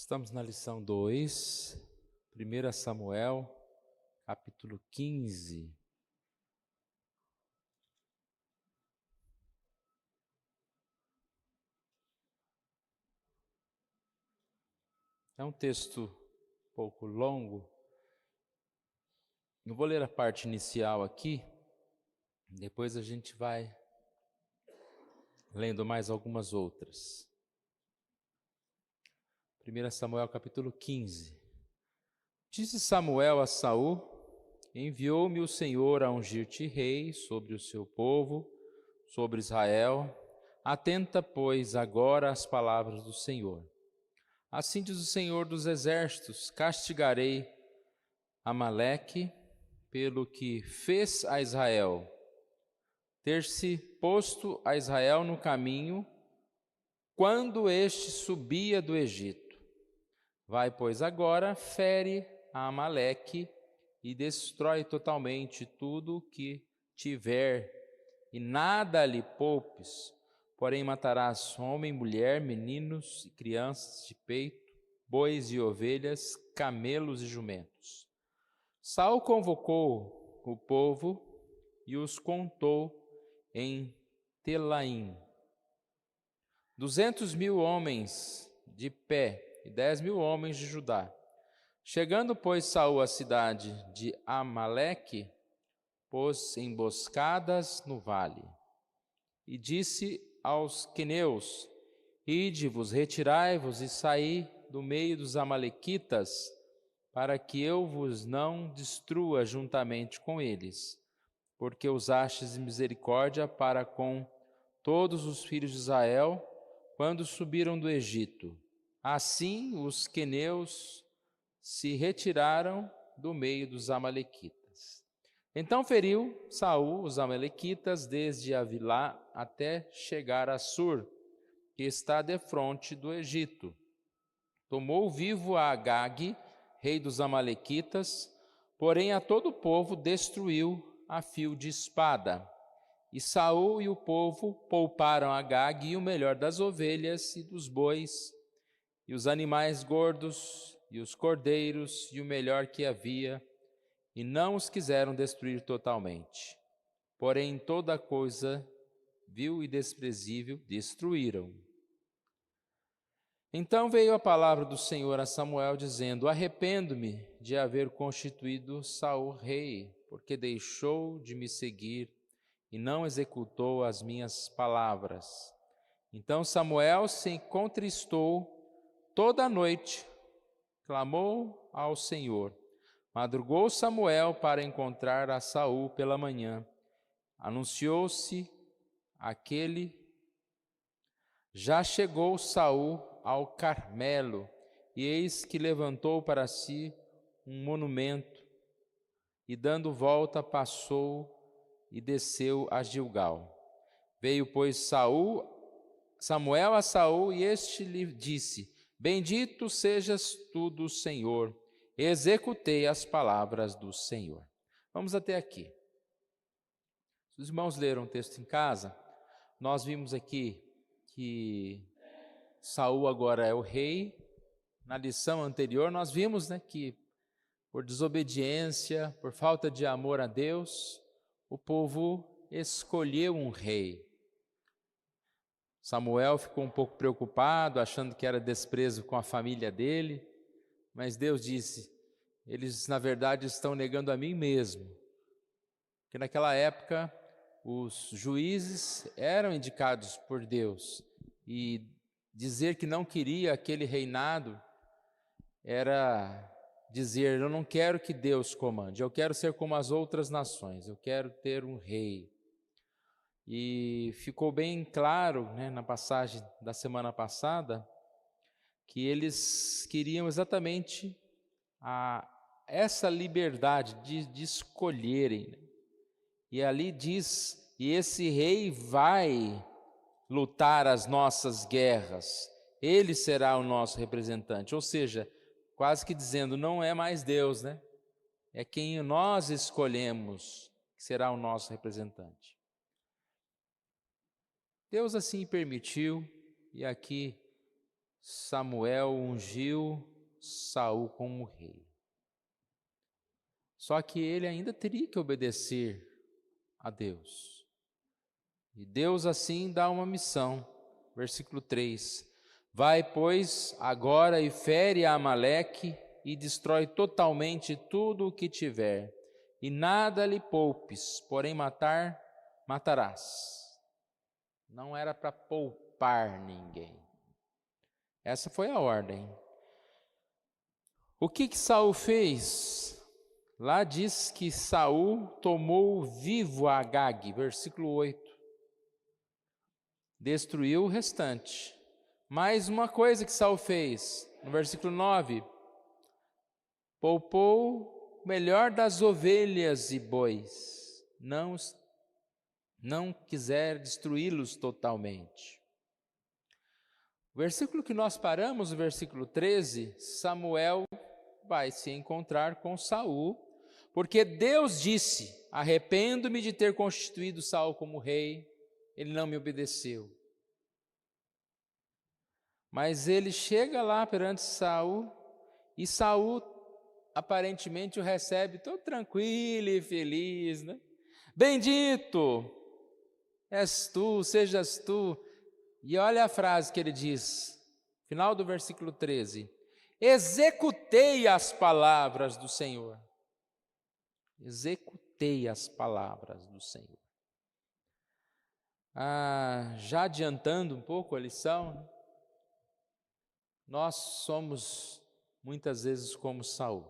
Estamos na lição 2, 1 Samuel, capítulo 15. É um texto um pouco longo. Eu vou ler a parte inicial aqui, depois a gente vai lendo mais algumas outras. 1 Samuel, capítulo 15. Disse Samuel a Saul: enviou-me o Senhor a ungir-te rei sobre o seu povo, sobre Israel. Atenta, pois, agora às palavras do Senhor. Assim diz o Senhor dos exércitos: castigarei Amaleque pelo que fez a Israel, ter-se posto a Israel no caminho quando este subia do Egito. Vai, pois, agora, fere a Amaleque e destrói totalmente tudo o que tiver, e nada lhe poupes, porém matarás homem, mulher, meninos e crianças de peito, bois e ovelhas, camelos e jumentos. Saul convocou o povo e os contou em Telaim. 200.000 homens de pé e 10.000 homens de Judá. Chegando, pois, Saul à cidade de Amaleque, pôs emboscadas no vale. E disse aos queneus: ide-vos, retirai-vos e saí do meio dos amalequitas, para que eu vos não destrua juntamente com eles, porque usastes misericórdia para com todos os filhos de Israel, quando subiram do Egito. Assim os queneus se retiraram do meio dos amalequitas. Então feriu Saul os amalequitas desde Avilá até chegar a Sur, que está defronte do Egito. Tomou vivo a Agag, rei dos amalequitas, porém a todo o povo destruiu a fio de espada. E Saul e o povo pouparam Agag e o melhor das ovelhas e dos bois, e os animais gordos, e os cordeiros, e o melhor que havia, e não os quiseram destruir totalmente. Porém, toda coisa vil e desprezível destruíram. Então veio a palavra do Senhor a Samuel, dizendo: arrependo-me de haver constituído Saul rei, porque deixou de me seguir e não executou as minhas palavras. Então Samuel se contristou toda a noite, clamou ao Senhor. Madrugou Samuel para encontrar a Saul pela manhã. Anunciou-se aquele. Já chegou Saul ao Carmelo, e eis que levantou para si um monumento, e dando volta passou e desceu a Gilgal. Veio, pois, Samuel a Saul, e este lhe disse: bendito sejas tu do Senhor, executei as palavras do Senhor. Vamos até aqui. Os irmãos leram o texto em casa. Nós vimos aqui que Saul agora é o rei. Na lição anterior nós vimos, que por desobediência, por falta de amor a Deus, o povo escolheu um rei. Samuel ficou um pouco preocupado, achando que era desprezo com a família dele, mas Deus disse: eles na verdade estão negando a mim mesmo. Porque naquela época os juízes eram indicados por Deus, e dizer que não queria aquele reinado era dizer: eu não quero que Deus comande, eu quero ser como as outras nações, eu quero ter um rei. E ficou bem claro, na passagem da semana passada, que eles queriam exatamente essa liberdade de escolherem. E ali diz: e esse rei vai lutar as nossas guerras, ele será o nosso representante. Ou seja, quase que dizendo, não é mais Deus, é quem nós escolhemos que será o nosso representante. Deus assim permitiu, e aqui Samuel ungiu Saul como rei. Só que ele ainda teria que obedecer a Deus. E Deus assim dá uma missão. Versículo 3. Vai, pois, agora e fere a Amaleque e destrói totalmente tudo o que tiver, e nada lhe poupes, porém matarás. Não era para poupar ninguém. Essa foi a ordem. O que Saul fez? Lá diz que Saul tomou vivo Agag, versículo 8. Destruiu o restante. Mais uma coisa que Saul fez, no versículo 9: poupou o melhor das ovelhas e bois, não quiser destruí-los totalmente. O versículo que nós paramos, o versículo 13, Samuel vai se encontrar com Saul, porque Deus disse: arrependo-me de ter constituído Saul como rei, ele não me obedeceu. Mas ele chega lá perante Saul, e Saul aparentemente o recebe todo tranquilo e feliz, né? Bendito és tu, sejas tu. E olha a frase que ele diz, final do versículo 13: executei as palavras do Senhor. Executei as palavras do Senhor. Já adiantando um pouco a lição, nós somos muitas vezes como Saul.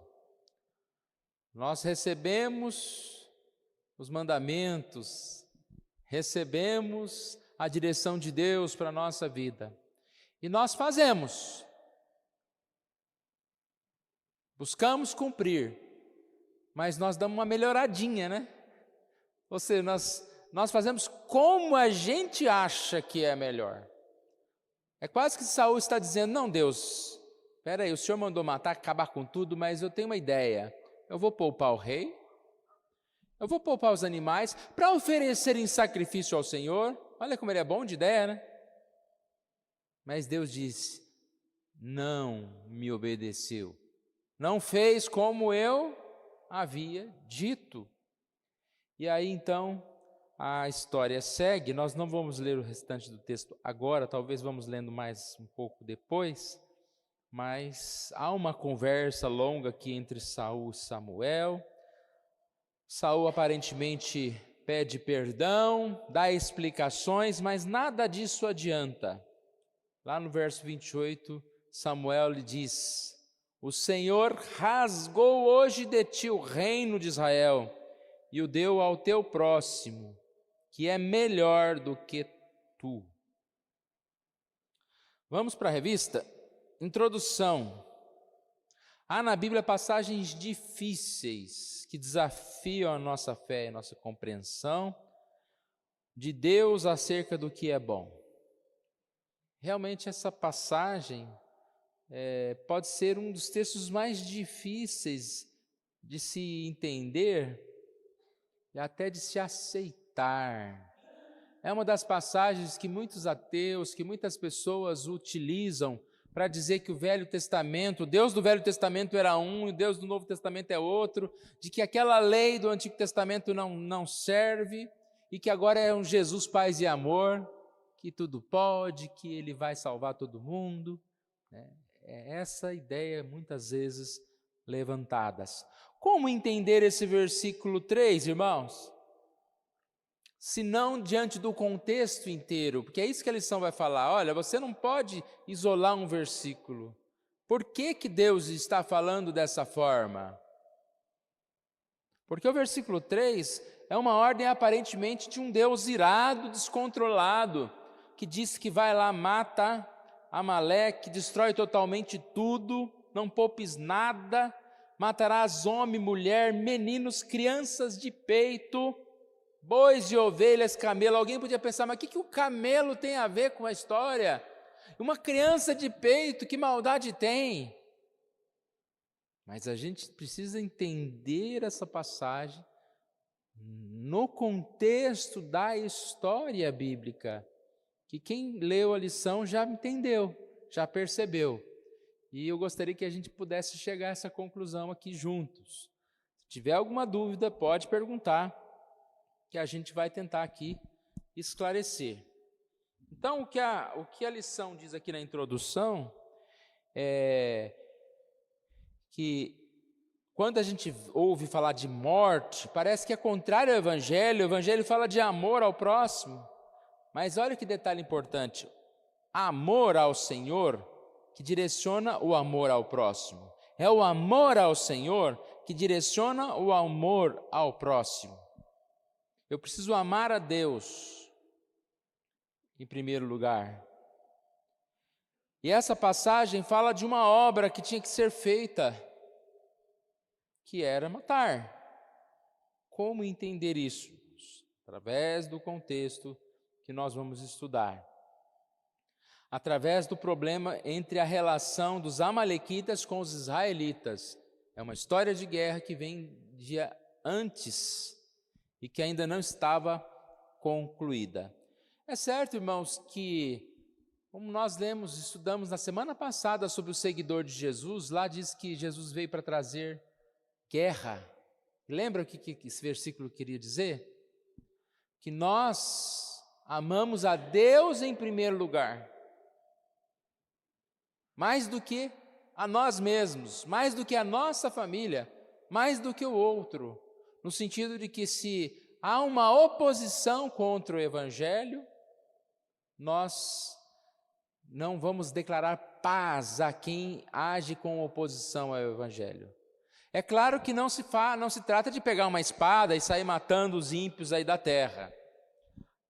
Nós recebemos os mandamentos, recebemos a direção de Deus para a nossa vida, e nós fazemos, buscamos cumprir, mas nós damos uma melhoradinha, né? Ou seja, nós fazemos como a gente acha que é melhor. É quase que Saul está dizendo: não, Deus, espera aí, o Senhor mandou matar, acabar com tudo, mas eu tenho uma ideia. Eu vou poupar o rei, eu vou poupar os animais para oferecer em sacrifício ao Senhor. Olha como ele é bom de ideia, né? Mas Deus disse: não me obedeceu, não fez como eu havia dito. E aí então a história segue. Nós não vamos ler o restante do texto agora, talvez vamos lendo mais um pouco depois, mas há uma conversa longa aqui entre Saul e Samuel. Saul aparentemente pede perdão, dá explicações, mas nada disso adianta. Lá no verso 28, Samuel lhe diz: o Senhor rasgou hoje de ti o reino de Israel e o deu ao teu próximo, que é melhor do que tu. Vamos para a revista? Introdução. Há na Bíblia passagens difíceis que desafiam a nossa fé e a nossa compreensão de Deus acerca do que é bom. Realmente essa passagem pode ser um dos textos mais difíceis de se entender e até de se aceitar. É uma das passagens que muitos ateus, que muitas pessoas utilizam para dizer que o Velho Testamento, o Deus do Velho Testamento era um e o Deus do Novo Testamento é outro, de que aquela lei do Antigo Testamento não serve e que agora é um Jesus paz e amor, que tudo pode, que ele vai salvar todo mundo. É essa ideia muitas vezes levantadas. Como entender esse versículo 3, irmãos? Se não diante do contexto inteiro, porque é isso que a lição vai falar. Olha, você não pode isolar um versículo. Por que Deus está falando dessa forma? Porque o versículo 3 é uma ordem aparentemente de um Deus irado, descontrolado, que diz que vai lá, mata Amaleque, destrói totalmente tudo, não poupes nada, matarás homem, mulher, meninos, crianças de peito, bois e ovelhas, camelo. Alguém podia pensar, mas o que o camelo tem a ver com a história? Uma criança de peito, que maldade tem? Mas a gente precisa entender essa passagem no contexto da história bíblica, que quem leu a lição já entendeu. já percebeu. E eu gostaria que a gente pudesse chegar a essa conclusão aqui juntos. Se tiver alguma dúvida, pode perguntar, que a gente vai tentar aqui esclarecer. Então, o que a lição diz aqui na introdução é que quando a gente ouve falar de morte, parece que é contrário ao Evangelho. O Evangelho fala de amor ao próximo. Mas olha que detalhe importante: amor ao Senhor que direciona o amor ao próximo. É o amor ao Senhor que direciona o amor ao próximo. Eu preciso amar a Deus em primeiro lugar. E essa passagem fala de uma obra que tinha que ser feita, que era matar. Como entender isso? Através do contexto que nós vamos estudar. Através do problema entre a relação dos amalequitas com os israelitas. É uma história de guerra que vem de antes e que ainda não estava concluída. É certo, irmãos, que, como nós lemos, estudamos na semana passada sobre o seguidor de Jesus, lá diz que Jesus veio para trazer guerra. Lembra o que esse versículo queria dizer? Que nós amamos a Deus em primeiro lugar, mais do que a nós mesmos, mais do que a nossa família, mais do que o outro, no sentido de que se há uma oposição contra o Evangelho, nós não vamos declarar paz a quem age com oposição ao Evangelho. É claro que não se trata de pegar uma espada e sair matando os ímpios aí da terra.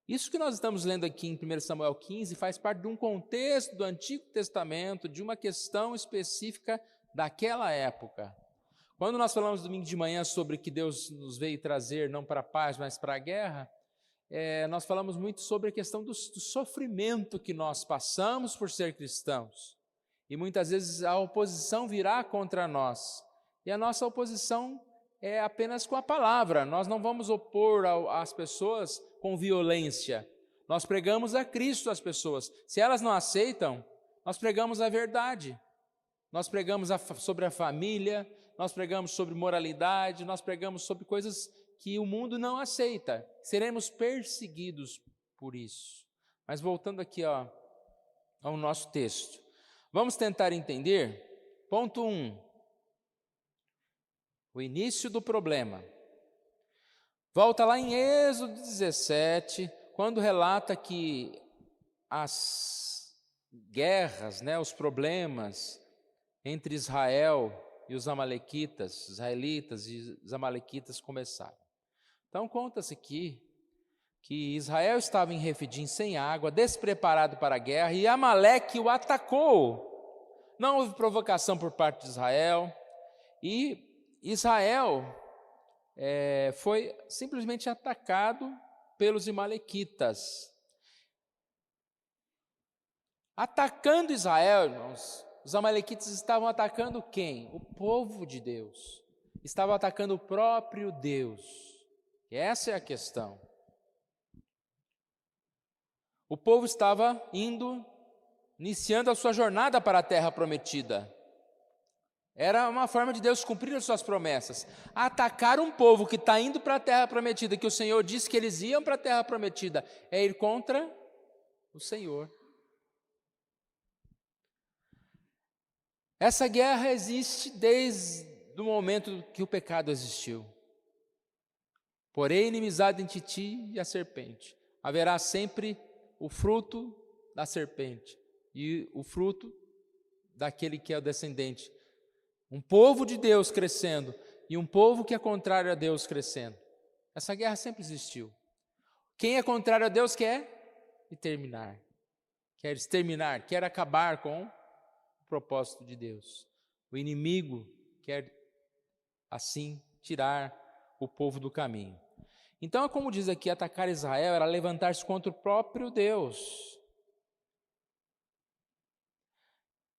Isso que nós estamos lendo aqui em 1 Samuel 15 faz parte de um contexto do Antigo Testamento, de uma questão específica daquela época. Quando nós falamos domingo de manhã sobre que Deus nos veio trazer não para a paz, mas para a guerra, nós falamos muito sobre a questão do sofrimento que nós passamos por ser cristãos. E muitas vezes a oposição virá contra nós. E a nossa oposição é apenas com a palavra. Nós não vamos opor às pessoas com violência. Nós pregamos a Cristo às pessoas. Se elas não aceitam, nós pregamos a verdade. Nós pregamos sobre a família, nós pregamos sobre moralidade, nós pregamos sobre coisas que o mundo não aceita. Seremos perseguidos por isso. Mas voltando aqui ao nosso texto. Vamos tentar entender. Ponto 1. O início do problema. Volta lá em Êxodo 17, quando relata que as guerras, os problemas entre Israel e os amalequitas, israelitas e os amalequitas começaram. Então conta-se aqui que Israel estava em Refidim sem água, despreparado para a guerra, e Amaleque o atacou. Não houve provocação por parte de Israel, e Israel foi simplesmente atacado pelos amalequitas. Atacando Israel, irmãos, os amalequitas estavam atacando quem? O povo de Deus. Estavam atacando o próprio Deus. E essa é a questão. O povo estava iniciando a sua jornada para a terra prometida. Era uma forma de Deus cumprir as suas promessas. Atacar um povo que está indo para a terra prometida, que o Senhor disse que eles iam para a terra prometida, é ir contra o Senhor. Essa guerra existe desde o momento que o pecado existiu. Porém, inimizade entre ti e a serpente. Haverá sempre o fruto da serpente e o fruto daquele que é o descendente. Um povo de Deus crescendo e um povo que é contrário a Deus crescendo. Essa guerra sempre existiu. Quem é contrário a Deus quer exterminar, quer acabar com o propósito de Deus. O inimigo quer, assim, tirar o povo do caminho. Então, como diz aqui, atacar Israel era levantar-se contra o próprio Deus.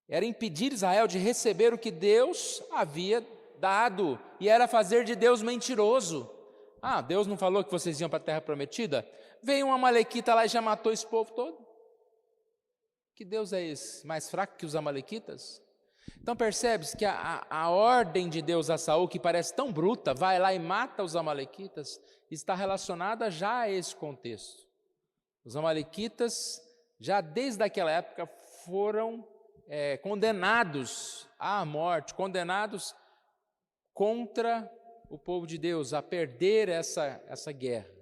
Era impedir Israel de receber o que Deus havia dado, e era fazer de Deus mentiroso. Deus não falou que vocês iam para a terra prometida? Veio um amalequita lá e já matou esse povo todo. Que Deus é esse? Mais fraco que os amalequitas? Então percebes que a ordem de Deus a Saul, que parece tão bruta, vai lá e mata os amalequitas, está relacionada já a esse contexto. Os amalequitas, já desde aquela época, foram condenados à morte, condenados contra o povo de Deus, a perder essa guerra.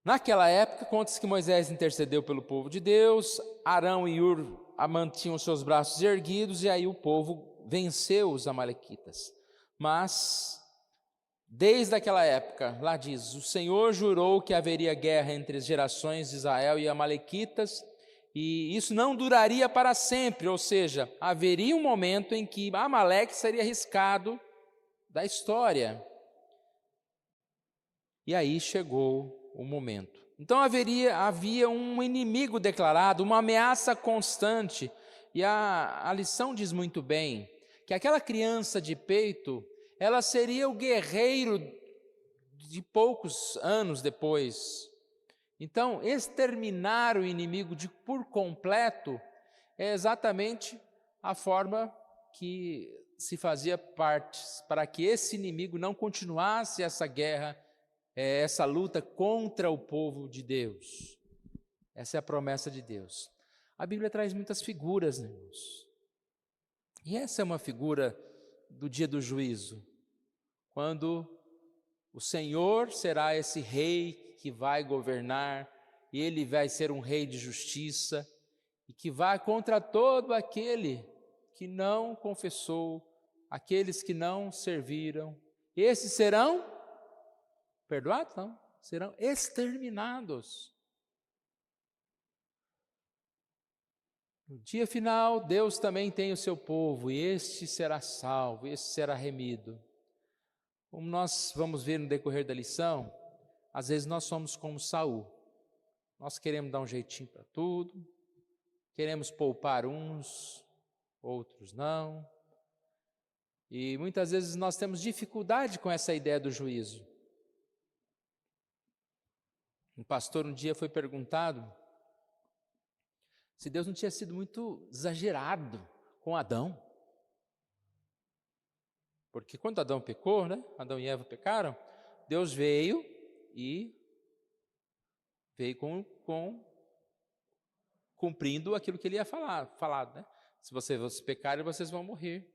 Naquela época, conta-se que Moisés intercedeu pelo povo de Deus, Arão e Hur mantinham seus braços erguidos, e aí o povo venceu os amalequitas. Mas, desde aquela época, lá diz, o Senhor jurou que haveria guerra entre as gerações de Israel e amalequitas, e isso não duraria para sempre, ou seja, haveria um momento em que Amaleque seria riscado da história. E aí chegou o momento. Então havia um inimigo declarado, uma ameaça constante, e a lição diz muito bem que aquela criança de peito, ela seria o guerreiro de poucos anos depois. Então, exterminar o inimigo por completo é exatamente a forma que se fazia parte, para que esse inimigo não continuasse essa guerra, essa luta contra o povo de Deus. Essa é a promessa de Deus. A Bíblia traz muitas figuras, irmãos. E essa é uma figura do dia do juízo, quando o Senhor será esse rei que vai governar, e ele vai ser um rei de justiça, e que vai contra todo aquele que não confessou, aqueles que não serviram. Esses serão perdoados? Não, serão exterminados. No dia final, Deus também tem o seu povo, e este será salvo, este será remido. Como nós vamos ver no decorrer da lição, às vezes nós somos como Saul. Nós queremos dar um jeitinho para tudo, queremos poupar uns, outros não. E muitas vezes nós temos dificuldade com essa ideia do juízo. Um pastor um dia foi perguntado se Deus não tinha sido muito exagerado com Adão. Porque quando Adão pecou, né? Adão e Eva pecaram, Deus veio cumprindo aquilo que ele ia falado, né? Se vocês pecarem, vocês vão morrer.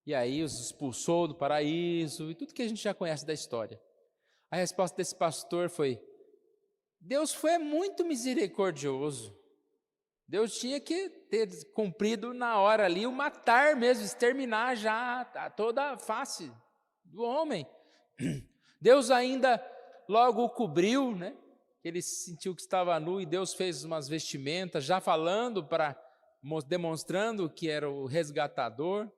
E aí os expulsou do paraíso, e tudo que a gente já conhece da história. A resposta desse pastor foi: Deus foi muito misericordioso. Deus tinha que ter cumprido na hora ali o matar mesmo, exterminar já toda a face do homem. Deus ainda logo o cobriu, né? Ele sentiu que estava nu, e Deus fez umas vestimentas, já demonstrando que era o resgatador.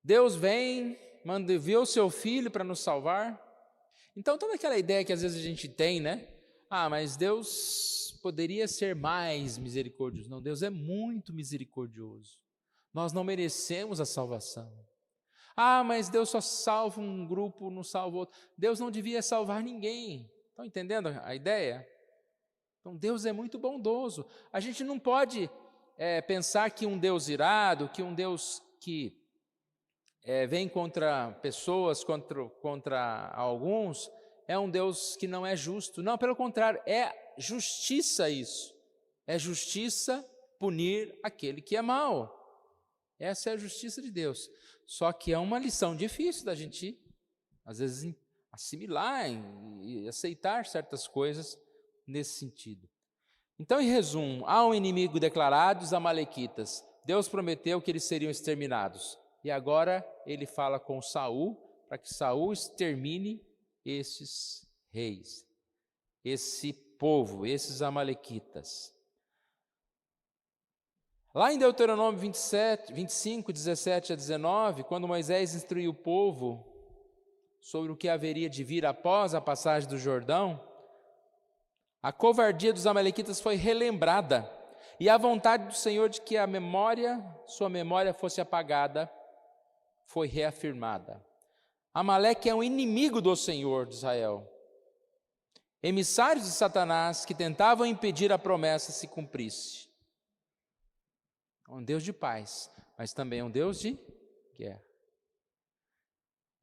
Deus vem, enviou o seu filho para nos salvar. Então toda aquela ideia que às vezes a gente tem, né? Mas Deus poderia ser mais misericordioso. Não, Deus é muito misericordioso. Nós não merecemos a salvação. Mas Deus só salva um grupo, não salva outro. Deus não devia salvar ninguém. Estão entendendo a ideia? Então Deus é muito bondoso. A gente não pode pensar que um Deus irado, que um Deus que vem contra pessoas, contra alguns, é um Deus que não é justo. Não, pelo contrário, é justiça isso. É justiça punir aquele que é mau. Essa é a justiça de Deus. Só que é uma lição difícil da gente, às vezes, assimilar e aceitar certas coisas nesse sentido. Então, em resumo, há um inimigo declarado, os amalequitas. Deus prometeu que eles seriam exterminados. E agora ele fala com Saul, para que Saul extermine esses reis, esse povo, esses amalequitas. Lá em Deuteronômio 25, 17 a 19, quando Moisés instruiu o povo sobre o que haveria de vir após a passagem do Jordão, a covardia dos amalequitas foi relembrada, e a vontade do Senhor de que sua memória fosse apagada, foi reafirmada. Amaleque é um inimigo do Senhor de Israel. emissários de Satanás que tentavam impedir a promessa se cumprisse. É um Deus de paz, mas também é um Deus de guerra.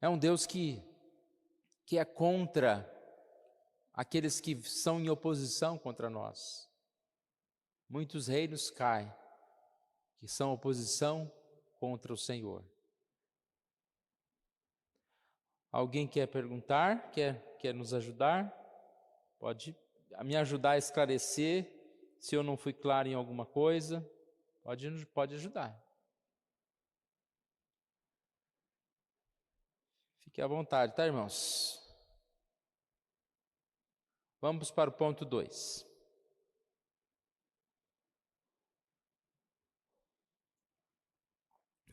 É um Deus que é contra aqueles que são em oposição contra nós. Muitos reinos caem, que são oposição contra o Senhor. Alguém quer perguntar? Quer nos ajudar? Pode me ajudar a esclarecer se eu não fui claro em alguma coisa. Pode ajudar. Fique à vontade, tá, irmãos? Vamos para o ponto 2.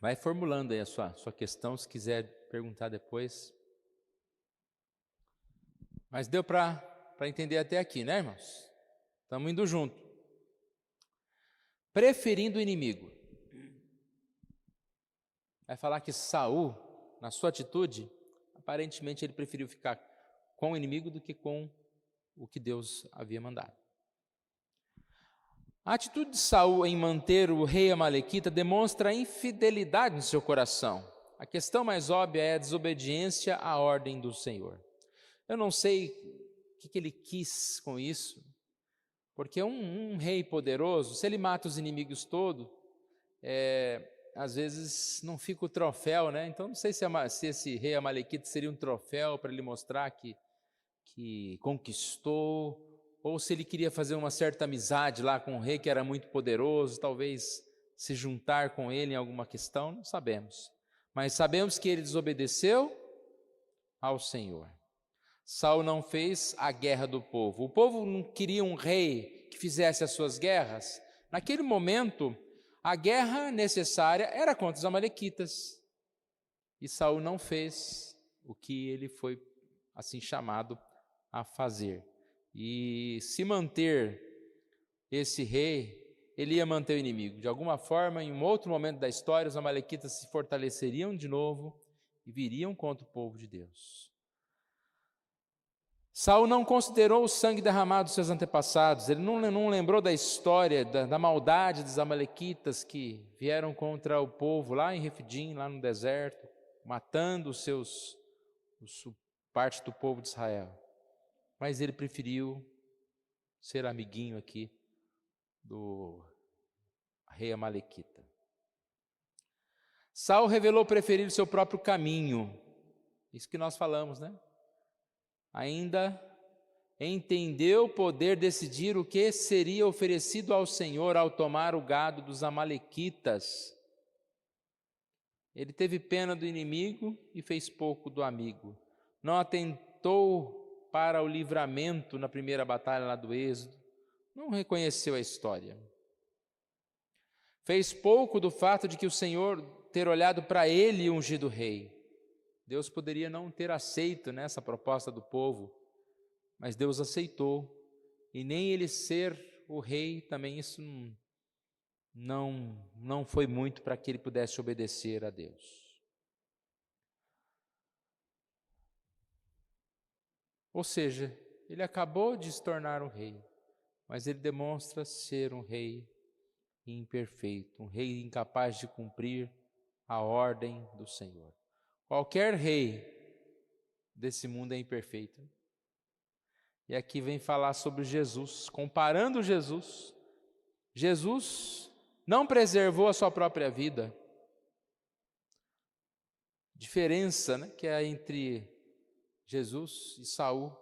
Vai formulando aí a sua questão, se quiser perguntar depois. Mas deu para entender até aqui, né, irmãos? Estamos indo junto. Preferindo o inimigo. Vai falar que Saul, na sua atitude, aparentemente ele preferiu ficar com o inimigo do que com o que Deus havia mandado. A atitude de Saul em manter o rei amalequita demonstra a infidelidade no seu coração. A questão mais óbvia é a desobediência à ordem do Senhor. Eu não sei o que ele quis com isso, porque um rei poderoso, se ele mata os inimigos todos, às vezes não fica o troféu, né? Então não sei se esse rei amalequita seria um troféu para ele mostrar que conquistou, ou se ele queria fazer uma certa amizade lá com o rei que era muito poderoso, talvez se juntar com ele em alguma questão, não sabemos. Mas sabemos que ele desobedeceu ao Senhor. Saul não fez a guerra do povo. O povo não queria um rei que fizesse as suas guerras. Naquele momento, a guerra necessária era contra os amalequitas. E Saul não fez o que ele foi assim chamado a fazer. E se manter esse rei, ele ia manter o inimigo. De alguma forma, em um outro momento da história, os amalequitas se fortaleceriam de novo e viriam contra o povo de Deus. Saul não considerou o sangue derramado dos seus antepassados, ele não lembrou da história, da maldade dos amalequitas que vieram contra o povo lá em Refidim, lá no deserto, matando parte do povo de Israel. Mas ele preferiu ser amiguinho aqui do rei amalequita. Saul revelou preferir o seu próprio caminho, isso que nós falamos, né? Ainda entendeu poder decidir o que seria oferecido ao Senhor ao tomar o gado dos amalequitas. Ele teve pena do inimigo e fez pouco do amigo. Não atentou para o livramento na primeira batalha lá do Êxodo. Não reconheceu a história. Fez pouco do fato de que o Senhor ter olhado para ele e ungido rei. Deus poderia não ter aceito essa proposta do povo, mas Deus aceitou, e nem ele ser o rei, também isso não foi muito para que ele pudesse obedecer a Deus. Ou seja, ele acabou de se tornar um rei, mas ele demonstra ser um rei imperfeito, um rei incapaz de cumprir a ordem do Senhor. Qualquer rei desse mundo é imperfeito. E aqui vem falar sobre Jesus, comparando Jesus. Jesus não preservou a sua própria vida. Diferença, que é entre Jesus e Saul.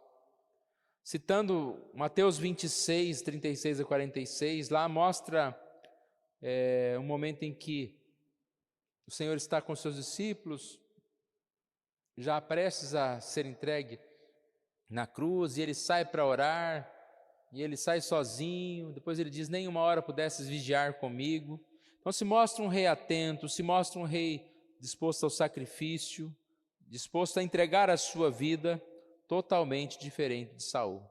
Citando Mateus 26, 36 a 46, lá mostra um momento em que o Senhor está com seus discípulos, já prestes a ser entregue na cruz, e ele sai para orar, e ele sai sozinho, depois ele diz, nem uma hora pudesses vigiar comigo. Então se mostra um rei atento, se mostra um rei disposto ao sacrifício, disposto a entregar a sua vida, totalmente diferente de Saul.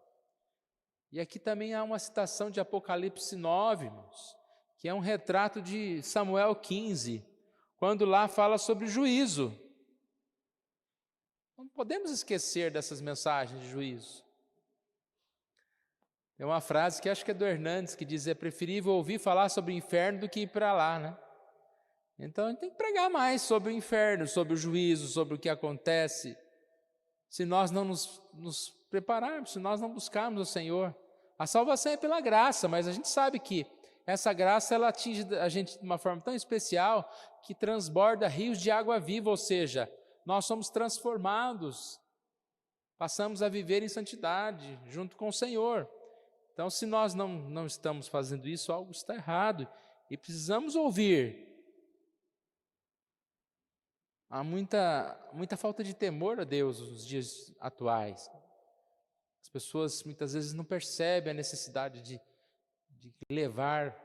E aqui também há uma citação de Apocalipse 9, irmãos, que é um retrato de Samuel 15, quando lá fala sobre juízo. Não podemos esquecer dessas mensagens de juízo. Tem uma frase que acho que é do Hernandes, que diz: é preferível ouvir falar sobre o inferno do que ir para lá, né? Então a gente tem que pregar mais sobre o inferno, sobre o juízo, sobre o que acontece, se nós não nos prepararmos, se nós não buscarmos o Senhor. A salvação é pela graça, mas a gente sabe que essa graça ela atinge a gente de uma forma tão especial que transborda rios de água viva, ou seja, nós somos transformados, passamos a viver em santidade junto com o Senhor. Então, se nós não estamos fazendo isso, algo está errado e precisamos ouvir. Há muita falta de temor a Deus nos dias atuais. As pessoas muitas vezes não percebem a necessidade de levar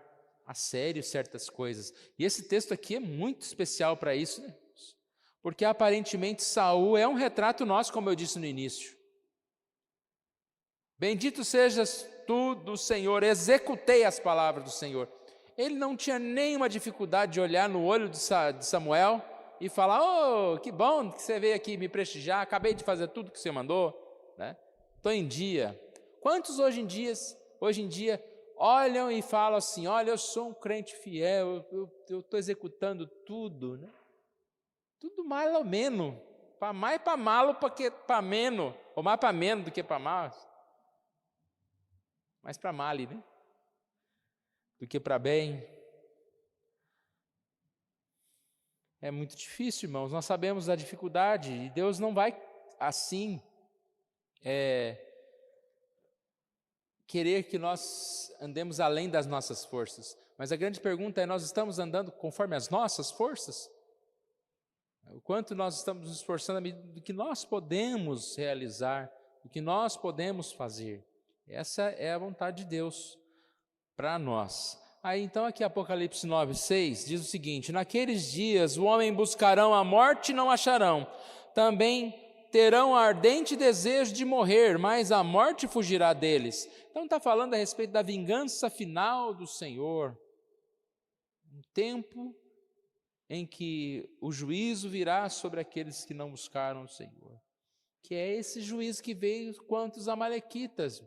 a sério certas coisas. E esse texto aqui é muito especial para isso, né? Porque aparentemente Saul é um retrato nosso, como eu disse no início. Bendito sejas tu do Senhor, executei as palavras do Senhor. Ele não tinha nenhuma dificuldade de olhar no olho de Samuel e falar: oh, que bom que você veio aqui me prestigiar, acabei de fazer tudo que você mandou, né? Estou em dia. Quantos hoje em dia olham e falam assim: olha, eu sou um crente fiel, eu estou executando tudo, né? Tudo mais ou menos, para mais para malo que para menos, ou mais para menos do que para mais. Mais para mal, né? Do que para bem. É muito difícil, irmãos. Nós sabemos da dificuldade e Deus não vai assim querer que nós andemos além das nossas forças. Mas a grande pergunta é: nós estamos andando conforme as nossas forças? O quanto nós estamos nos esforçando do que nós podemos realizar, do que nós podemos fazer? Essa é a vontade de Deus para nós. Aí então aqui Apocalipse 9:6 diz o seguinte: naqueles dias o homem buscarão a morte e não acharão, também terão ardente desejo de morrer, mas a morte fugirá deles. Então está falando a respeito da vingança final do Senhor, um tempo em que o juízo virá sobre aqueles que não buscaram o Senhor, que é esse juízo que veio contra os amalequitas,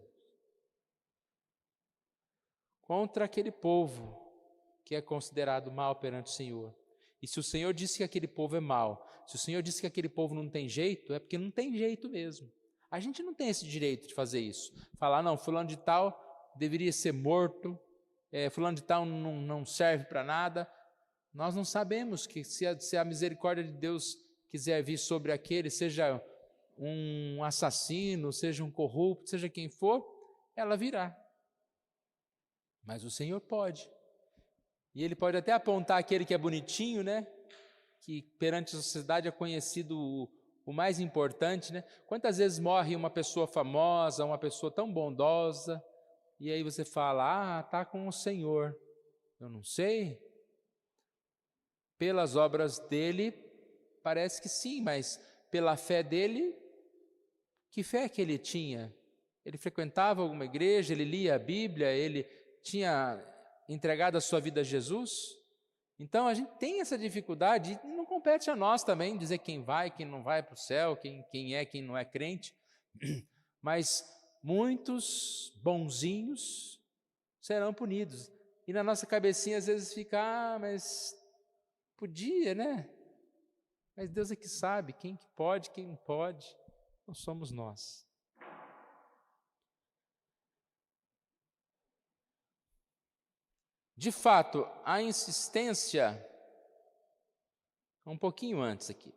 contra aquele povo que é considerado mau perante o Senhor. E se o Senhor disse que aquele povo é mau, se o Senhor disse que aquele povo não tem jeito, é porque não tem jeito mesmo. A gente não tem esse direito de fazer isso. Falar: não, fulano de tal deveria ser morto, fulano de tal não serve para nada. Nós não sabemos que se a misericórdia de Deus quiser vir sobre aquele, seja um assassino, seja um corrupto, seja quem for, ela virá. Mas o Senhor pode. E Ele pode até apontar aquele que é bonitinho, né? Que perante a sociedade é conhecido o mais importante, né? Quantas vezes morre uma pessoa famosa, uma pessoa tão bondosa, e aí você fala: ah, está com o Senhor. Eu não sei. Pelas obras dele, parece que sim, mas pela fé dele, que fé que ele tinha? Ele frequentava alguma igreja, ele lia a Bíblia, ele tinha entregado a sua vida a Jesus? Então a gente tem essa dificuldade e não compete a nós também dizer quem vai, quem não vai para o céu, quem não é crente, mas muitos bonzinhos serão punidos. E na nossa cabecinha às vezes fica: mas podia, né? Mas Deus é que sabe quem que pode, quem não pode. Não somos nós. De fato, a insistência, um pouquinho antes aqui.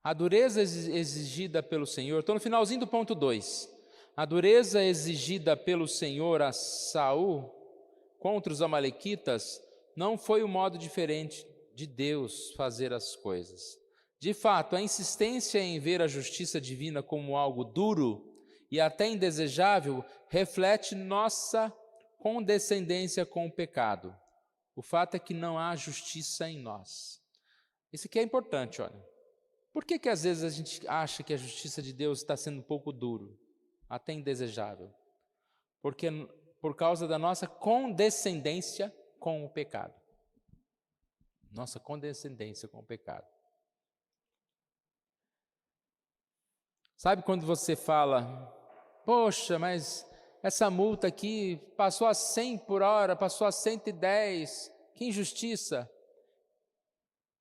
A dureza exigida pelo Senhor, estou no finalzinho do ponto 2. A dureza exigida pelo Senhor a Saul contra os amalequitas não foi um modo diferente de Deus fazer as coisas. De fato, a insistência em ver a justiça divina como algo duro e até indesejável reflete nossa condescendência com o pecado. O fato é que não há justiça em nós. Isso aqui é importante, olha. Por que às vezes a gente acha que a justiça de Deus está sendo um pouco duro, até indesejável? Porque por causa da nossa condescendência com o pecado. Nossa condescendência com o pecado. Sabe quando você fala: poxa, mas essa multa aqui passou a 100 por hora, passou a 110, que injustiça.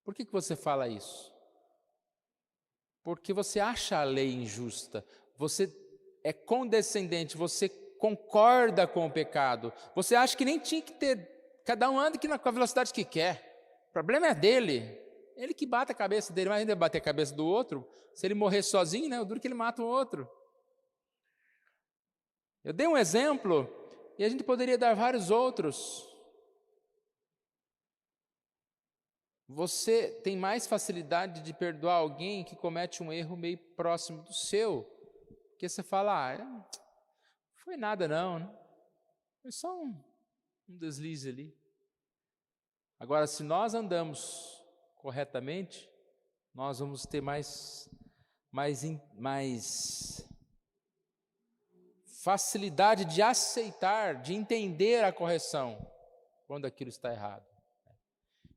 Por que você fala isso? Porque você acha a lei injusta, você é condescendente, você concorda com o pecado, você acha que nem tinha que ter, cada um anda aqui com a velocidade que quer, o problema é dele, ele que bate a cabeça dele, mas ainda bater a cabeça do outro, se ele morrer sozinho, né, o duro que ele mata o outro. Eu dei um exemplo, e a gente poderia dar vários outros. Você tem mais facilidade de perdoar alguém que comete um erro meio próximo do seu, porque você fala, não foi nada não, né? Foi só um deslize ali. Agora, se nós andamos corretamente, nós vamos ter mais facilidade de aceitar, de entender a correção, quando aquilo está errado.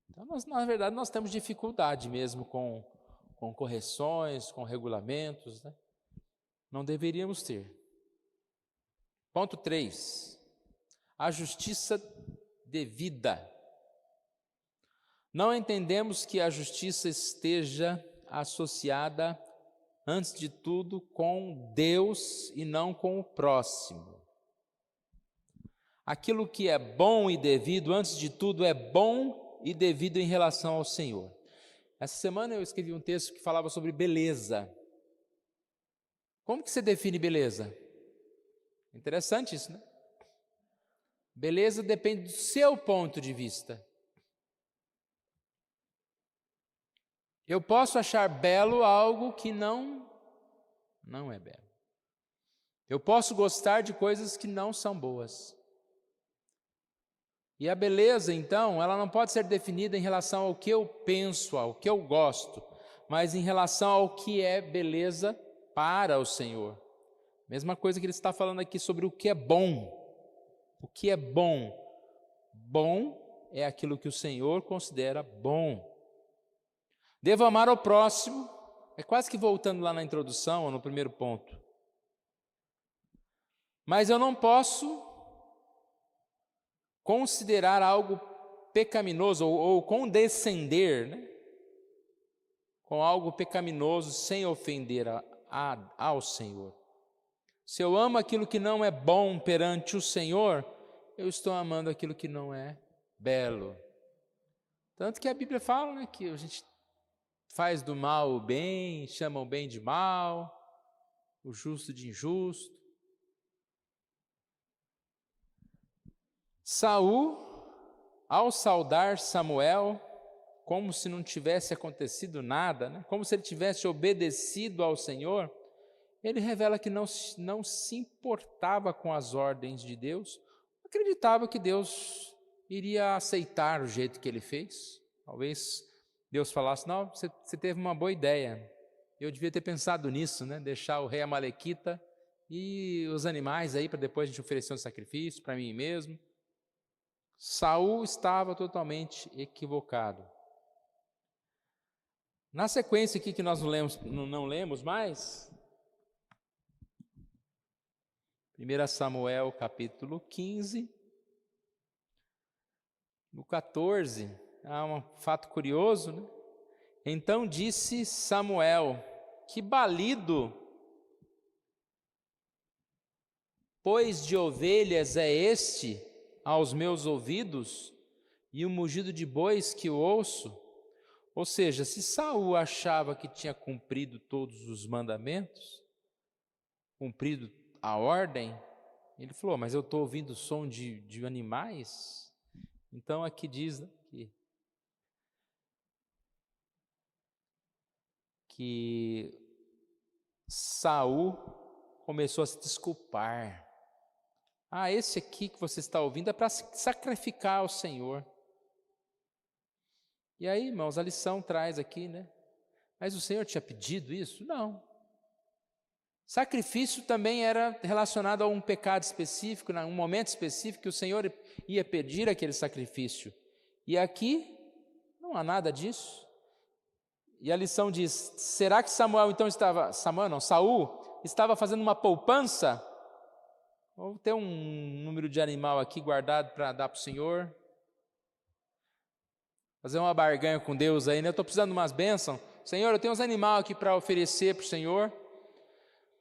Então, na verdade, nós temos dificuldade mesmo com correções, com regulamentos, né? Não deveríamos ter. Ponto 3. A justiça devida. Não entendemos que a justiça esteja associada, antes de tudo, com Deus e não com o próximo. Aquilo que é bom e devido, antes de tudo, é bom e devido em relação ao Senhor. Essa semana eu escrevi um texto que falava sobre beleza. Como que você define beleza? Interessante isso, né? Beleza depende do seu ponto de vista. Eu posso achar belo algo que não é belo. Eu posso gostar de coisas que não são boas. E a beleza, então, ela não pode ser definida em relação ao que eu penso, ao que eu gosto, mas em relação ao que é beleza para o Senhor. Mesma coisa que ele está falando aqui sobre o que é bom. O que é bom? Bom é aquilo que o Senhor considera bom. Devo amar ao próximo, é quase que voltando lá na introdução, ou no primeiro ponto. Mas eu não posso considerar algo pecaminoso ou condescender, né, com algo pecaminoso sem ofender ao Senhor. Se eu amo aquilo que não é bom perante o Senhor, eu estou amando aquilo que não é belo. Tanto que a Bíblia fala, né, que a gente faz do mal o bem, chama o bem de mal, o justo de injusto. Saul, ao saudar Samuel, como se não tivesse acontecido nada, né? Como se ele tivesse obedecido ao Senhor, ele revela que não se importava com as ordens de Deus, acreditava que Deus iria aceitar o jeito que ele fez. Talvez Deus falasse, não, você teve uma boa ideia, eu devia ter pensado nisso, né? Deixar o rei Amalequita e os animais aí para depois a gente oferecer um sacrifício para mim mesmo. Saul estava totalmente equivocado. Na sequência aqui que nós não lemos mais, 1 Samuel capítulo 15, no 14, há um fato curioso, né? Então disse Samuel, que balido, pois de ovelhas é este aos meus ouvidos, e o mugido de bois que eu ouço? Ou seja, se Saul achava que tinha cumprido todos os mandamentos, cumprido a ordem, ele falou, mas eu estou ouvindo o som de animais? Então aqui diz, né, que Saul começou a se desculpar. Esse aqui que você está ouvindo é para sacrificar ao Senhor. E aí, irmãos, a lição traz aqui, né? Mas o Senhor tinha pedido isso? Não. Sacrifício também era relacionado a um pecado específico, um momento específico que o Senhor ia pedir aquele sacrifício. E aqui não há nada disso. E a lição diz, será que Saul estava fazendo uma poupança? Vou ter um número de animal aqui guardado para dar para o Senhor. Fazer uma barganha com Deus aí, né? Eu estou precisando de umas bênçãos. Senhor, eu tenho uns animais aqui para oferecer para o Senhor.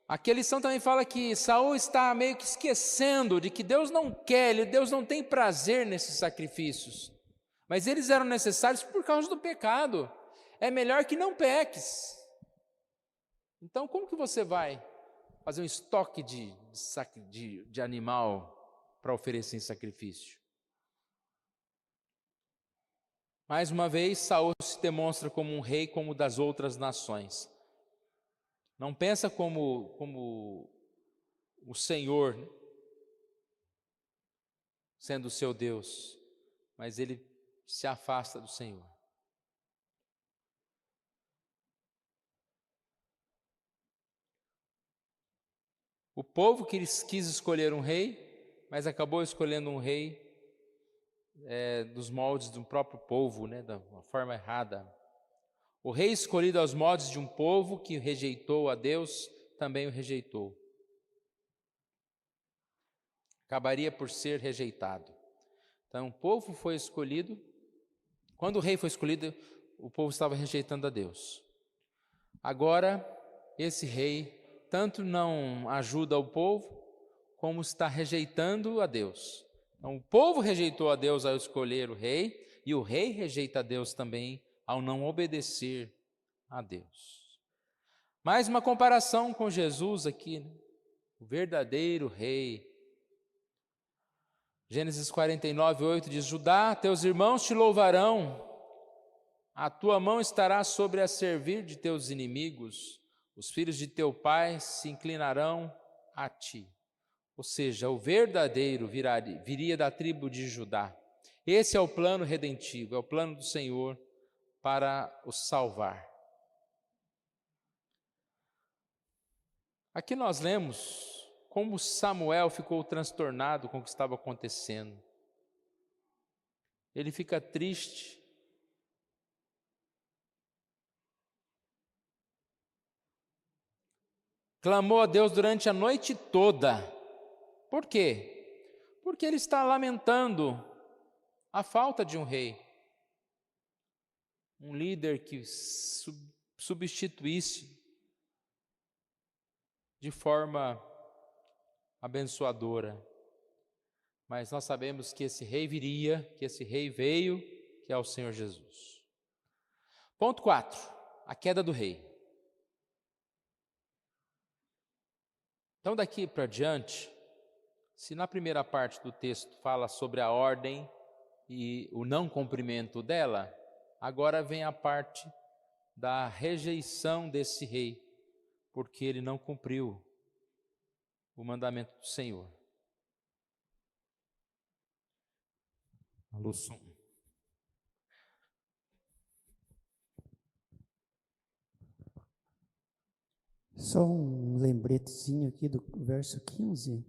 Aqui a lição também fala que Saul está meio que esquecendo de que Deus não quer, Deus não tem prazer nesses sacrifícios. Mas eles eram necessários por causa do pecado. É melhor que não peques. Então, como que você vai fazer um estoque de animal para oferecer em sacrifício? Mais uma vez, Saul se demonstra como um rei como das outras nações. Não pensa como o Senhor sendo o seu Deus, mas ele se afasta do Senhor. O povo quis escolher um rei, mas acabou escolhendo um rei dos moldes do próprio povo, né, da forma errada. O rei escolhido aos moldes de um povo que rejeitou a Deus, também o rejeitou. Acabaria por ser rejeitado. Então o povo foi escolhido. Quando o rei foi escolhido, o povo estava rejeitando a Deus. Agora, esse rei tanto não ajuda o povo, como está rejeitando a Deus. Então, o povo rejeitou a Deus ao escolher o rei, e o rei rejeita a Deus também ao não obedecer a Deus. Mais uma comparação com Jesus aqui, né? O verdadeiro rei. Gênesis 49:8 diz: Judá, teus irmãos te louvarão, a tua mão estará sobre a servir de teus inimigos, os filhos de teu pai se inclinarão a ti. Ou seja, o verdadeiro viria da tribo de Judá. Esse é o plano redentivo, é o plano do Senhor para os salvar. Aqui nós lemos como Samuel ficou transtornado com o que estava acontecendo. Ele fica triste. Clamou a Deus durante a noite toda. Por quê? Porque ele está lamentando a falta de um rei. Um líder que substituísse de forma abençoadora. Mas nós sabemos que esse rei viria, que esse rei veio, que é o Senhor Jesus. Ponto 4, a queda do rei. Então daqui para diante, se na primeira parte do texto fala sobre a ordem e o não cumprimento dela, agora vem a parte da rejeição desse rei, porque ele não cumpriu o mandamento do Senhor. Alô, som. Só um lembretezinho aqui do verso 15.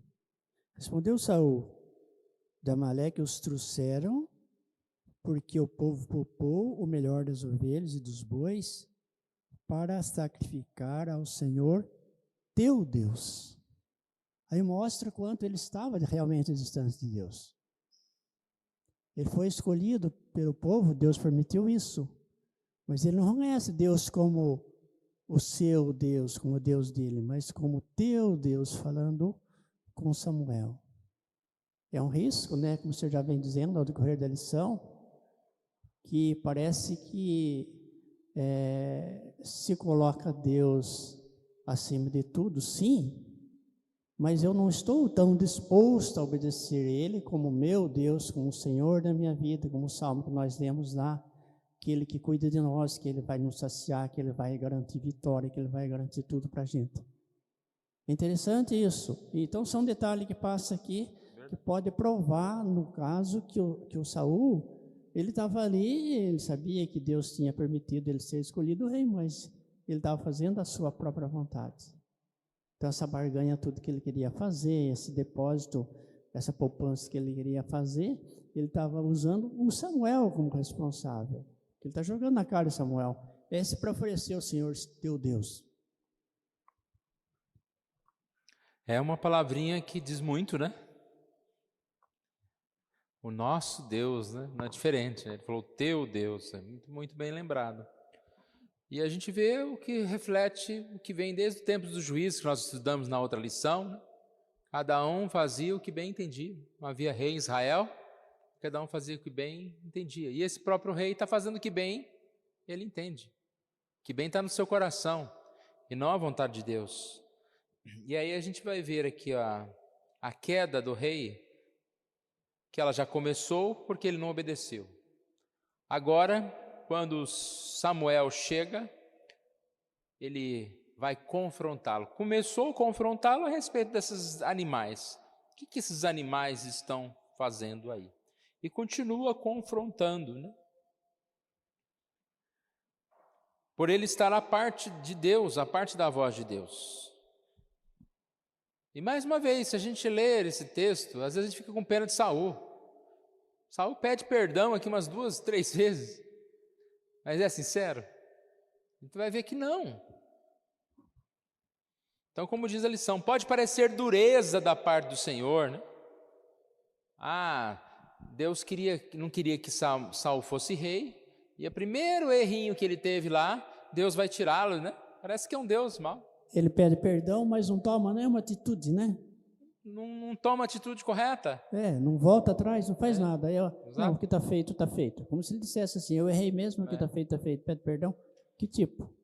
Respondeu Saul: de Amaleque os trouxeram, porque o povo poupou o melhor das ovelhas e dos bois para sacrificar ao Senhor teu Deus. Aí mostra quanto ele estava realmente distante de Deus. Ele foi escolhido pelo povo, Deus permitiu isso, mas ele não reconhece Deus como o seu Deus, como o Deus dele, mas como teu Deus, falando com Samuel. É um risco, né, como você já vem dizendo ao decorrer da lição, que parece que se coloca Deus acima de tudo, sim, mas eu não estou tão disposto a obedecer Ele como meu Deus, como o Senhor da minha vida, como o salmo que nós lemos lá, aquele que cuida de nós, que Ele vai nos saciar, que Ele vai garantir vitória, que Ele vai garantir tudo para a gente. É interessante isso. Então são detalhes que passa aqui, que pode provar, no caso, que o Saul, ele estava ali, ele sabia que Deus tinha permitido ele ser escolhido rei, mas ele estava fazendo a sua própria vontade. Então essa barganha, tudo que ele queria fazer, esse depósito, essa poupança que ele queria fazer, ele estava usando o Samuel como responsável. Ele está jogando na cara de Samuel. Esse para oferecer ao Senhor teu Deus. É uma palavrinha que diz muito, né? O nosso Deus, né? Não é diferente, né? Ele falou teu Deus, é muito, muito bem lembrado. E a gente vê o que reflete, o que vem desde o tempo dos juízes, que nós estudamos na outra lição, né? Cada um fazia o que bem entendia. Não havia rei em Israel, cada um fazia o que bem entendia. E esse próprio rei está fazendo o que bem ele entende. O que bem está no seu coração, e não a vontade de Deus. E aí a gente vai ver aqui a queda do rei, que ela já começou porque ele não obedeceu. Agora, quando Samuel chega, ele vai confrontá-lo. Começou a confrontá-lo a respeito desses animais. O que esses animais estão fazendo aí? E continua confrontando, né? Por ele estar à parte de Deus, à parte da voz de Deus. E mais uma vez, se a gente ler esse texto, às vezes a gente fica com pena de Saul. Saul pede perdão aqui umas 2, 3 vezes. Mas é sincero? A gente vai ver que não. Então, como diz a lição, pode parecer dureza da parte do Senhor, né? Deus não queria que Saul fosse rei, e o primeiro errinho que ele teve lá, Deus vai tirá-lo, né? Parece que é um Deus mau. Ele pede perdão, mas não toma nenhuma atitude, né? Não toma a atitude correta. Não volta atrás, não faz nada. Aí, Exato. o que está feito, está feito. Como se ele dissesse assim, eu errei mesmo, o que está feito, está feito. Pede perdão. Que tipo?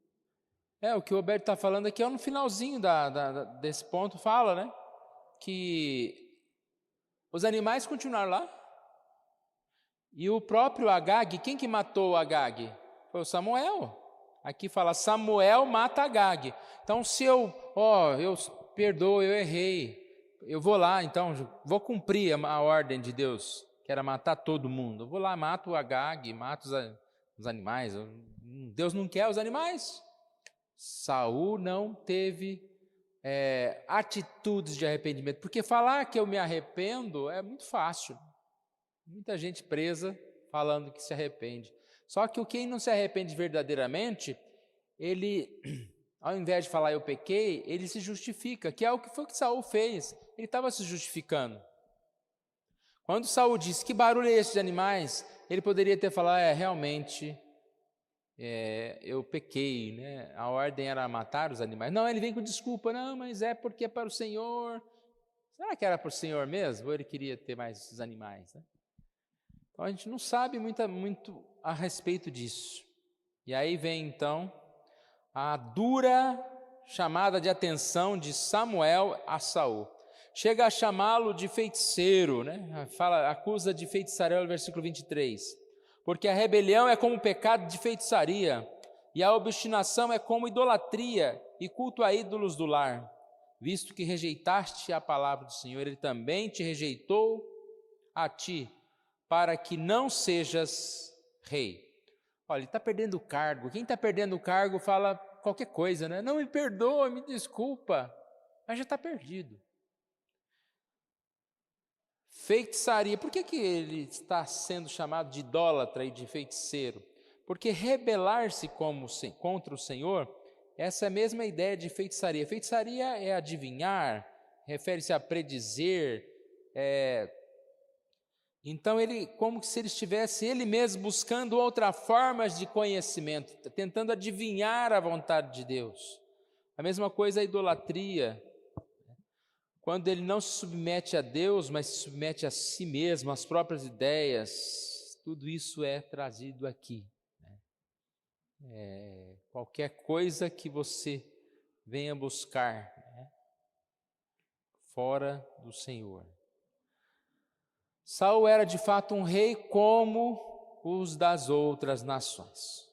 O que o Roberto está falando aqui é no finalzinho desse ponto, fala, né? Que os animais continuaram lá. E o próprio Agag, quem que matou o Agag? Foi o Samuel. Aqui fala, Samuel mata Agag. Então, se eu perdoo, eu errei, eu vou lá, então, vou cumprir a ordem de Deus, que era matar todo mundo. Eu vou lá, mato o Agag, mato os animais. Deus não quer os animais. Saul não teve atitudes de arrependimento, porque falar que eu me arrependo é muito fácil. Muita gente presa falando que se arrepende. Só que quem não se arrepende verdadeiramente, ele, ao invés de falar eu pequei, ele se justifica, que é o que foi que Saul fez. Ele estava se justificando. Quando Saul disse, que barulho é esse de animais? Ele poderia ter falado, realmente, eu pequei, né? A ordem era matar os animais. Não, ele vem com desculpa, não, mas é porque é para o Senhor. Será que era para o Senhor mesmo? Ou ele queria ter mais esses animais, né? Então, a gente não sabe muito a respeito disso. E aí vem, então, a dura chamada de atenção de Samuel a Saul. Chega a chamá-lo de feiticeiro, né? Acusa de feitiçaria no versículo 23. Porque a rebelião é como o pecado de feitiçaria, e a obstinação é como idolatria e culto a ídolos do lar. Visto que rejeitaste a palavra do Senhor, Ele também te rejeitou a ti, para que não sejas rei. Olha, ele está perdendo o cargo. Quem está perdendo o cargo fala qualquer coisa, né? Não, me perdoa, me desculpa, mas já está perdido. Feitiçaria, por que ele está sendo chamado de idólatra e de feiticeiro? Porque rebelar-se contra o Senhor, essa é a mesma ideia de feitiçaria. Feitiçaria é adivinhar, refere-se a predizer, Então, como se ele estivesse ele mesmo buscando outras formas de conhecimento, tentando adivinhar a vontade de Deus. A mesma coisa a idolatria, quando ele não se submete a Deus, mas se submete a si mesmo, às próprias ideias, tudo isso é trazido aqui. Qualquer coisa que você venha buscar, fora do Senhor. Saul era de fato um rei como os das outras nações.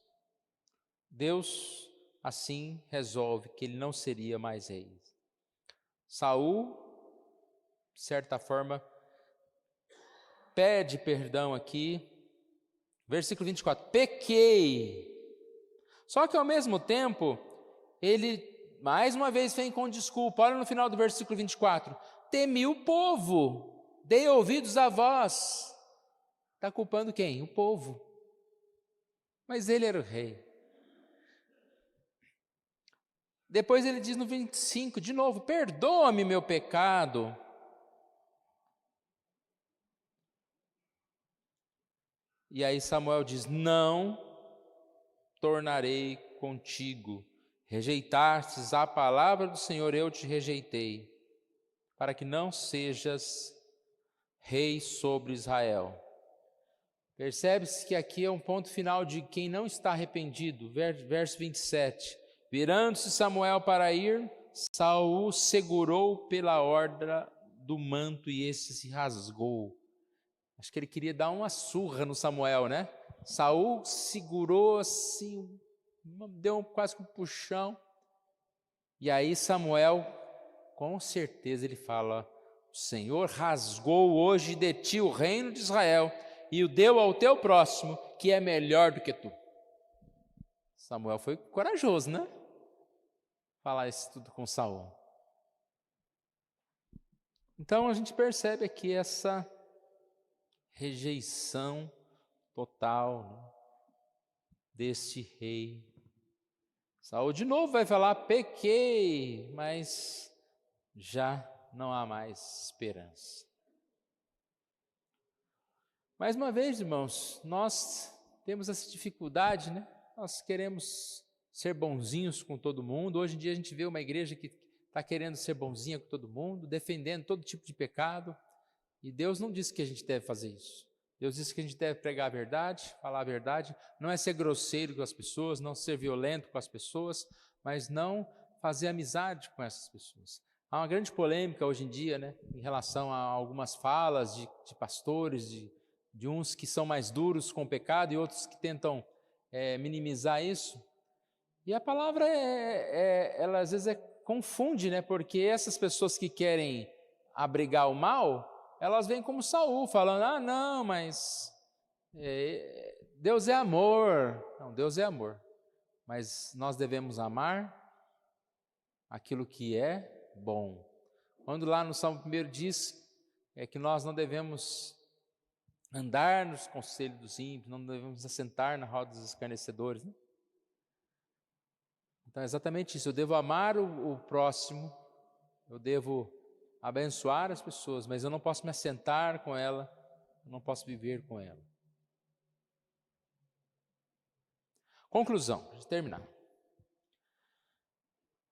Deus assim resolve que ele não seria mais rei. Saul, de certa forma, pede perdão aqui. Versículo 24, pequei. Só que ao mesmo tempo, ele mais uma vez vem com desculpa. Olha no final do versículo 24, temi o povo. Dei ouvidos à voz. Está culpando quem? O povo. Mas ele era o rei. Depois ele diz no 25, de novo, perdoa-me meu pecado. E aí Samuel diz, não tornarei contigo. Rejeitastes a palavra do Senhor, eu te rejeitei, para que não sejas rei sobre Israel. Percebe-se que aqui é um ponto final de quem não está arrependido. Verso 27. Virando-se Samuel para ir, Saul segurou pela orla do manto e esse se rasgou. Acho que ele queria dar uma surra no Samuel, né? Saul segurou assim, deu quase um puxão. E aí Samuel, com certeza ele fala, o Senhor rasgou hoje de ti o reino de Israel e o deu ao teu próximo, que é melhor do que tu. Samuel foi corajoso, né? Falar isso tudo com Saul. Então a gente percebe aqui essa rejeição total, né, deste rei. Saul de novo vai falar, pequei, mas já não há mais esperança. Mais uma vez, irmãos, nós temos essa dificuldade, né? Nós queremos ser bonzinhos com todo mundo. Hoje em dia a gente vê uma igreja que está querendo ser bonzinha com todo mundo, defendendo todo tipo de pecado. E Deus não disse que a gente deve fazer isso. Deus disse que a gente deve pregar a verdade, falar a verdade, não é ser grosseiro com as pessoas, não ser violento com as pessoas, mas não fazer amizade com essas pessoas. Há uma grande polêmica hoje em dia, né, em relação a algumas falas de pastores, de uns que são mais duros com o pecado e outros que tentam minimizar isso. E a palavra, ela às vezes confunde, né, porque essas pessoas que querem abrigar o mal, elas vêm como Saul, falando, não, mas Deus é amor. Não, Deus é amor, mas nós devemos amar aquilo que é bom. Quando lá no Salmo 1 diz que nós não devemos andar nos conselhos dos ímpios, não devemos assentar na roda dos escarnecedores, né? Então é exatamente isso, eu devo amar o próximo, eu devo abençoar as pessoas, mas eu não posso me assentar com ela, eu não posso viver com ela. Conclusão, para terminar.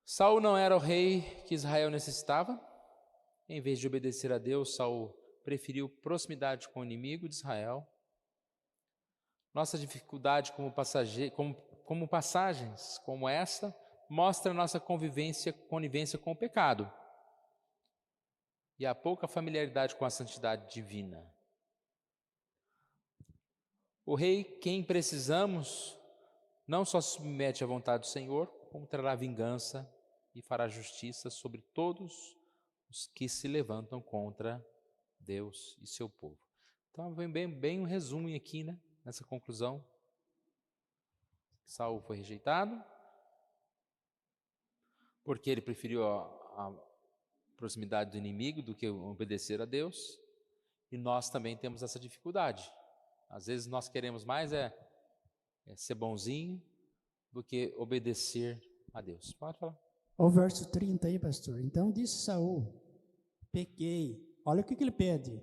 Saul não era o rei que Israel necessitava. Em vez de obedecer a Deus, Saul preferiu proximidade com o inimigo de Israel. Nossa dificuldade como passagens como esta mostra nossa conivência com o pecado e a pouca familiaridade com a santidade divina. O rei, quem precisamos, não só se submete à vontade do Senhor, como trará vingança e fará justiça sobre todos os que se levantam contra Deus e seu povo. Então vem bem um resumo aqui, né, nessa conclusão. Saul foi rejeitado, porque ele preferiu a proximidade do inimigo do que obedecer a Deus, e nós também temos essa dificuldade. Às vezes nós queremos mais ser bonzinho do que obedecer a Deus. Pode falar. O verso 30 aí, pastor. Então disse Saul, pequei. Olha o que ele pede.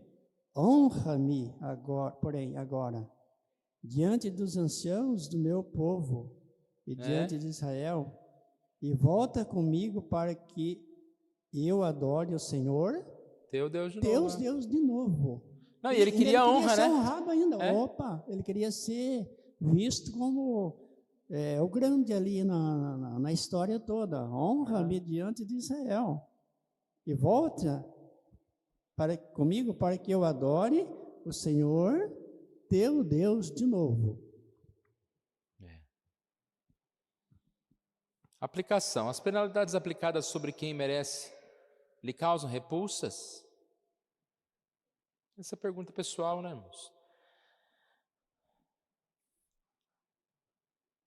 Honra-me agora, porém, agora, diante dos anciãos do meu povo e diante de Israel, e volta comigo para que eu adore o Senhor, teu Deus de Deus, novo. Deus de novo. Não, e ele queria honra, né? Ele queria ser honrado ainda. Opa, ele queria ser visto como o grande ali na história toda. Honra-me diante de Israel. E volta comigo para que eu adore o Senhor, teu Deus de novo. Aplicação. As penalidades aplicadas sobre quem merece lhe causam repulsas? Essa é a pergunta pessoal, né, irmãos?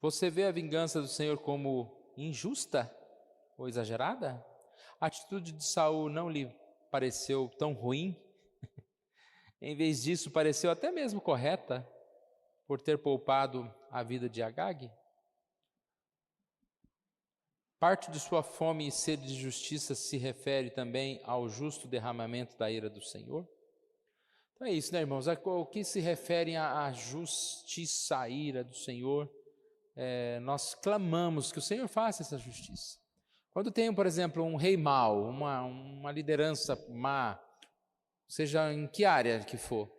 Você vê a vingança do Senhor como injusta ou exagerada? A atitude de Saul não lhe pareceu tão ruim? Em vez disso, pareceu até mesmo correta por ter poupado a vida de Agag? parte de sua fome e sede de justiça se refere também ao justo derramamento da ira do Senhor? Então é isso, né, irmãos? O que se refere à justiça, à ira do Senhor, nós clamamos que o Senhor faça essa justiça. Quando tem, por exemplo, um rei mau, uma liderança má, seja em que área que for,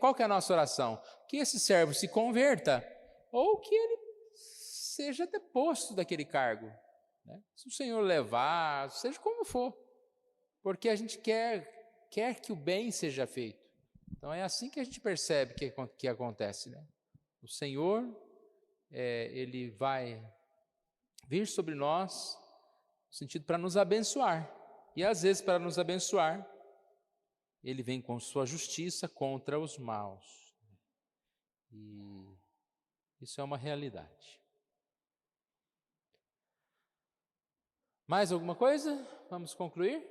qual que é a nossa oração? Que esse servo se converta ou que ele seja deposto daquele cargo, né? Se o Senhor levar, seja como for, porque a gente quer que o bem seja feito. Então é assim que a gente percebe que acontece, né? O Senhor, Ele vai vir sobre nós, no sentido para nos abençoar, e às vezes para nos abençoar, Ele vem com sua justiça contra os maus, e isso é uma realidade. Mais alguma coisa? Vamos concluir?